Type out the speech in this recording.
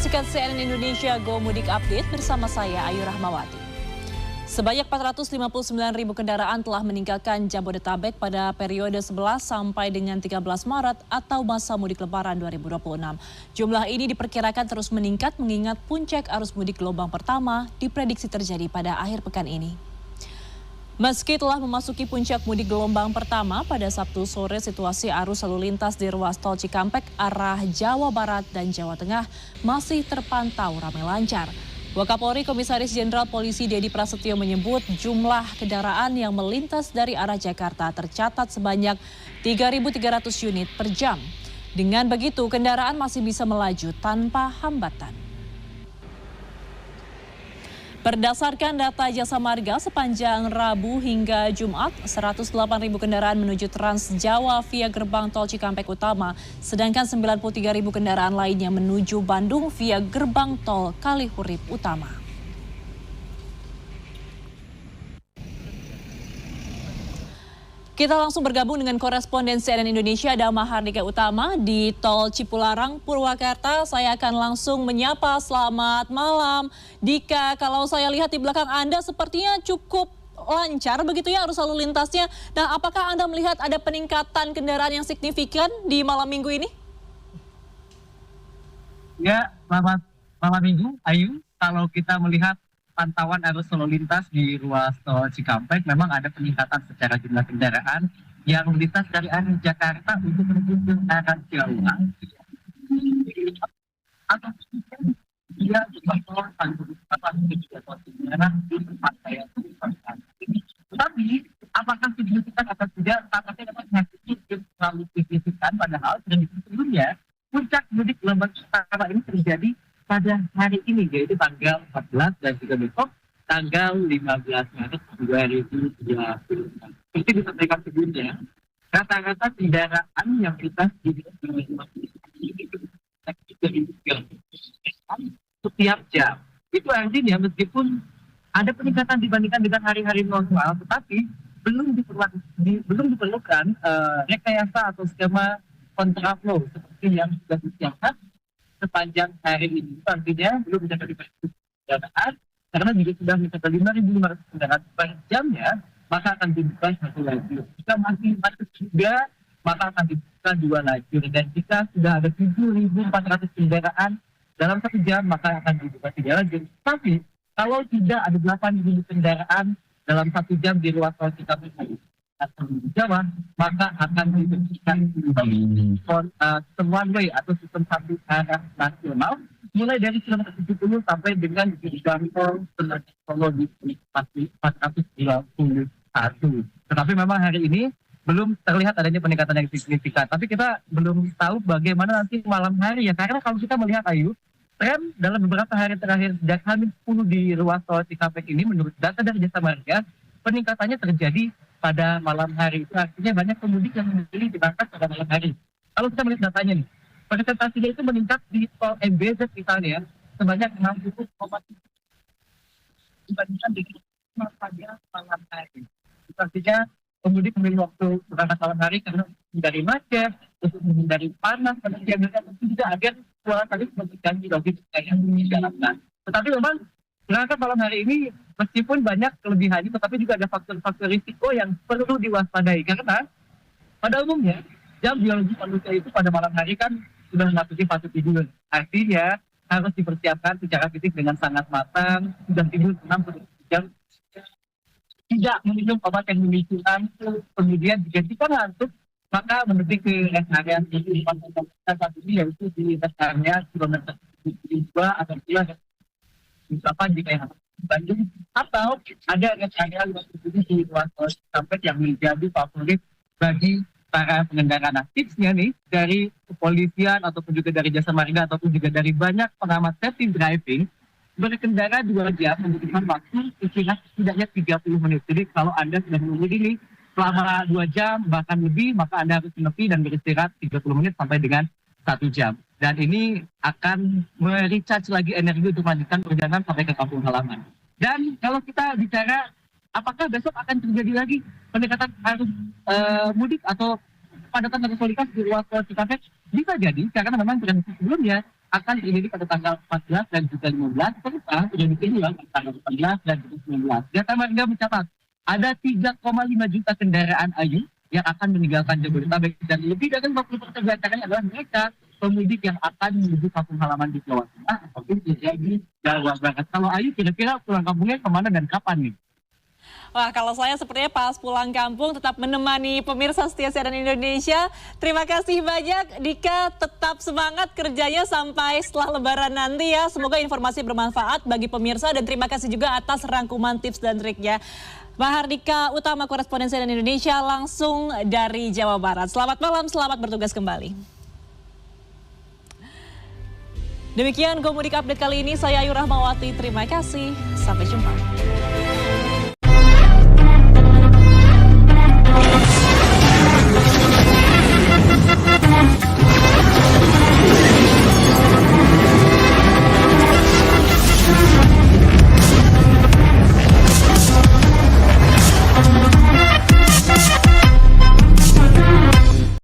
menyaksikan CNN Indonesia Go Mudik Update bersama saya Ayu Rahmawati. Sebanyak 459.000 kendaraan telah meninggalkan Jabodetabek pada periode 11 sampai dengan 13 Maret atau masa mudik lebaran 2026. Jumlah ini diperkirakan terus meningkat mengingat puncak arus mudik gelombang pertama diprediksi terjadi pada akhir pekan ini. Meski telah memasuki puncak mudik gelombang pertama, pada Sabtu sore situasi arus lalu lintas di ruas tol Cikampek arah Jawa Barat dan Jawa Tengah masih terpantau ramai lancar. Wakapolri Komisaris Jenderal Polisi Dedi Prasetyo menyebut jumlah kendaraan yang melintas dari arah Jakarta tercatat sebanyak 3.300 unit per jam. Dengan begitu, kendaraan masih bisa melaju tanpa hambatan. Berdasarkan data Jasa Marga, sepanjang Rabu hingga Jumat, 108.000 kendaraan menuju Trans Jawa via gerbang tol Cikampek Utama, sedangkan 93.000 kendaraan lainnya menuju Bandung via gerbang tol Kalihurip Utama. Kita langsung bergabung dengan koresponden CNN Indonesia Dama Hardika Utama di Tol Cipularang, Purwakarta. Saya akan langsung menyapa, selamat malam. Dika, kalau saya lihat di belakang Anda sepertinya cukup lancar begitu ya arus lalu lintasnya. Nah, apakah Anda melihat ada peningkatan kendaraan yang signifikan di malam minggu ini? Ya, selamat minggu, Ayu. Kalau kita melihat pantauan arus lalu lintas di ruas tol Cikampek, memang ada peningkatan secara jumlah kendaraan yang melintas dari arah Jakarta untuk menuju ke arah Jawa. Atau dia tetapi apakah signifikan atau tidak, tampaknya dapat menyakiti terlalu signifikan, padahal sebelumnya puncak mudik gelombang pertama ini terjadi pada hari ini, yaitu tanggal 14 dan juga besok tanggal 15 Maret 2020. Seperti disampaikan sebelumnya, rata-rata kendaraan yang melintas di setiap jam. Itu artinya meskipun ada peningkatan dibandingkan dengan hari-hari normal, tetapi belum diperlukan rekayasa atau skema kontraflow seperti yang sudah disiapkan sepanjang hari ini. Artinya belum bisa diperhitungkan kendaraan karena juga sudah mencapai 5.500 kendaraan per jamnya, maka akan dibuka satu lajur. Jika masih macet juga, maka akan dibuka dua lajur. Dan jika sudah ada 7.400 kendaraan dalam satu jam, maka akan dibuka tiga lajur. Tapi kalau tidak ada 8.000 kendaraan dalam satu jam di ruas tol Cikampek atau di Jawa, maka akan diberikan sistem one way atau sistem satu arah nasional mulai dari kilometer 70 sampai dengan gerbang tol Solo di 421. Tetapi memang hari ini belum terlihat adanya peningkatan yang signifikan. Tapi kita belum tahu bagaimana nanti malam hari ya, karena kalau kita melihat, Ayu, tren dalam beberapa hari terakhir sejak H-10 di ruas tol Cikampek ini menurut data dari Jasa Marga, peningkatannya terjadi pada malam hari. Itu artinya banyak pemudik yang memilih diberangkat pada malam hari. Kalau kita melihat datanya nih, presentasinya itu meningkat di tol MBZ misalnya sebanyak 60,7 dibandingkan dengan pada malam hari. Itu artinya pemudik memilih waktu berangkat malam hari karena menghindari macet, untuk menghindari panas, dan juga agar suara tadi memberikan logis yang dijalankan. Tetapi memang berangkat malam hari ini meskipun banyak kelebihannya, tetapi juga ada faktor-faktor risiko yang perlu diwaspadai. Karena pada umumnya jam biologi manusia itu pada malam hari kan sudah memasuki fase tidur. Artinya harus dipersiapkan secara fisik dengan sangat matang, sudah tidur 6 jam, tidak meminum obat yang memicu ngantuk, kemudian jika kita ngantuk maka menuju ke rest area di saat ini, yaitu di rest area kilometer 2 atau kilometer misalkan jika yang Bandung, atau ada rest area di ruas tol Cikampek yang menjadi favorit bagi para pengendara. Nah, tipsnya nih dari kepolisian ataupun juga dari Jasa Marga ataupun juga dari banyak pengamat safety driving, berkendara 2 jam membutuhkan waktu istirahat setidaknya 30 menit. Jadi kalau Anda sudah menunggu ini selama 2 jam bahkan lebih, maka Anda harus menepi dan beristirahat 30 menit sampai dengan 1 jam. Dan ini akan merecharge lagi energi untuk melanjutkan perjalanan sampai ke kampung halaman. Dan kalau kita bicara apakah besok akan terjadi lagi peningkatan arus mudik atau padatan arus lalu lintas di ruas tol Cikampek, bisa jadi karena memang prediksi sebelumnya akan diumumkan pada tanggal 14 dan juga 15. Tapi sekarang sudah dipilih pada tanggal 14 dan juga 19. Jasa Marga mencatat ada 3,5 juta kendaraan Ayu yang akan meninggalkan Jabodetabek dan lebih dari 50% di antaranya adalah mereka pemudik yang akan menuju kampung halaman di Jawa Tengah ataupun di Jawa Barat. Kalau Ayu kira-kira pulang kampungnya kemana dan kapan nih? Wah, kalau saya sepertinya pas pulang kampung tetap menemani pemirsa setia CNN Indonesia. Terima kasih banyak Dika, tetap semangat kerjanya sampai setelah Lebaran nanti ya. Semoga informasi bermanfaat bagi pemirsa dan terima kasih juga atas rangkuman tips dan triknya. Mahardika Utama, koresponden CNN Indonesia langsung dari Jawa Barat. Selamat malam, selamat bertugas kembali. Demikian Gomudik Update kali ini, saya Ayu Rahmawati. Terima kasih, sampai jumpa.